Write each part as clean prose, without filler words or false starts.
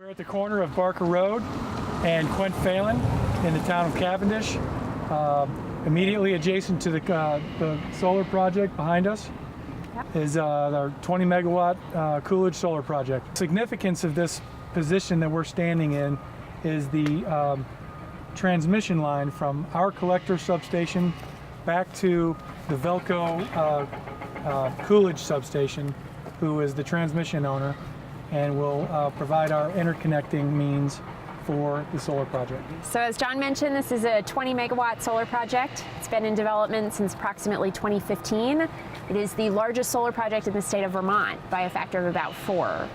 We're at the corner of Barker Road and Quent Phelan in the town of Cavendish, immediately adjacent to the solar project behind us. Is our 20 megawatt Coolidge Solar Project. Significance of this position that we're standing in is the transmission line from our collector substation back to the Velco Coolidge substation, who is the transmission owner and will provide our interconnecting means for the solar project. So as John mentioned, this is a 20 megawatt solar project. It's been in development since approximately 2015. It is the largest solar project in the state of Vermont by a factor of about 4.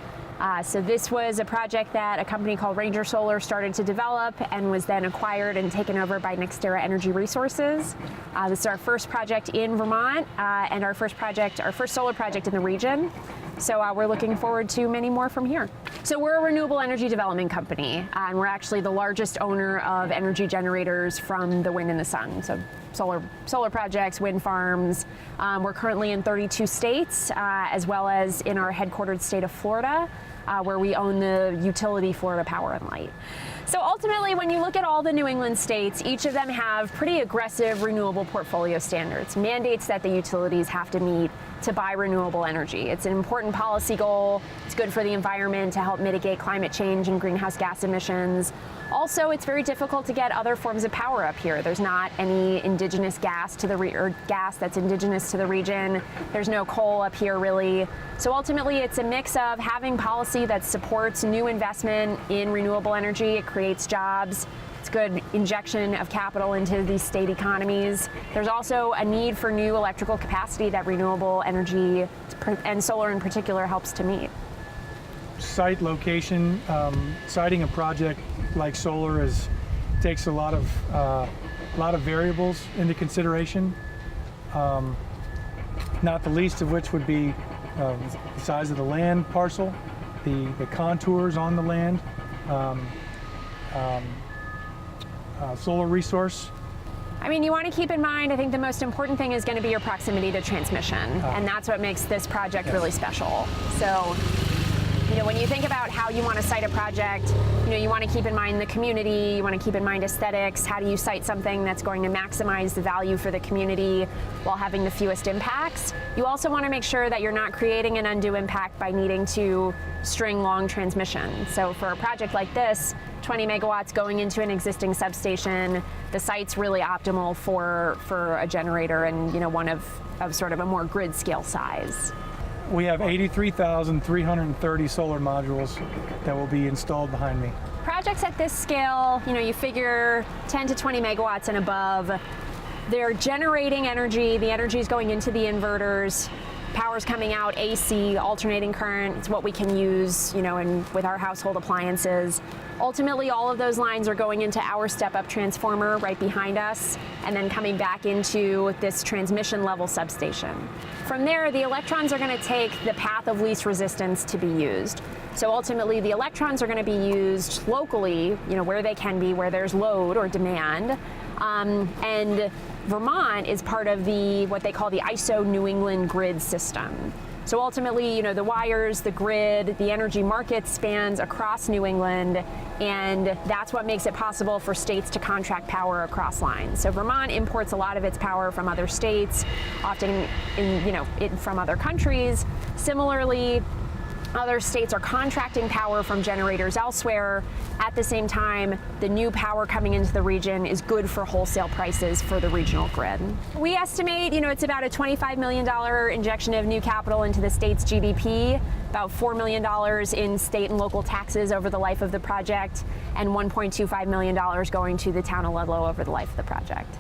So this was a project that a company called Ranger Solar started to develop and was then acquired and taken over by NextEra Energy Resources. This is our first project in Vermont and our first solar project in the region. So we're looking forward to many more from here. So we're a renewable energy development company, and we're actually the largest owner of energy generators from the wind and the sun. So solar projects, wind farms. We're currently in 32 states, as well as in our headquartered state of Florida, where we own the utility Florida Power and Light. So ultimately, when you look at all the New England states, each of them have pretty aggressive renewable portfolio standards, mandates that the utilities have to meet to buy renewable energy. It's an important policy goal. It's good for the environment to help mitigate climate change and greenhouse gas emissions. Also, it's very difficult to get other forms of power up here. There's not any indigenous gas gas that's indigenous to the region. There's no coal up here, really. So ultimately, it's a mix of having policy that supports new investment in renewable energy. It creates jobs. It's good injection of capital into these state economies. There's also a need for new electrical capacity that renewable energy, and solar in particular, helps to meet. Site location, siting a project like solar takes a lot of variables into consideration. Not the least of which would be the size of the land parcel, the contours on the land, solar resource. I mean, you want to keep in mind, I think the most important thing is going to be your proximity to transmission, and that's what makes this project really special. So, when you think about how you want to site a project, you want to keep in mind the community, you want to keep in mind aesthetics. How do you site something that's going to maximize the value for the community while having the fewest impacts? You also want to make sure that you're not creating an undue impact by needing to string long transmission. So for a project like this, 20 megawatts going into an existing substation, the site's really optimal for a generator and one of sort of a more grid scale size. We have 83,330 solar modules that will be installed behind me. Projects at this scale, you figure 10 to 20 megawatts and above. They're generating energy. The energy is going into the inverters. Power's coming out, AC, alternating current. It's what we can use, with our household appliances. Ultimately, all of those lines are going into our step-up transformer right behind us, and then coming back into this transmission level substation. From there, the electrons are going to take the path of least resistance to be used. So ultimately, the electrons are going to be used locally, where they can be, where there's load or demand. And Vermont is part of what they call the ISO New England grid system. So ultimately, the wires, the grid, the energy market spans across New England, and that's what makes it possible for states to contract power across lines. So Vermont imports a lot of its power from other states, often from other countries. Similarly, other states are contracting power from generators elsewhere. At the same time, the new power coming into the region is good for wholesale prices for the regional grid. We estimate, it's about a $25 million injection of new capital into the state's GDP, about $4 million in state and local taxes over the life of the project, and $1.25 million going to the town of Ludlow over the life of the project.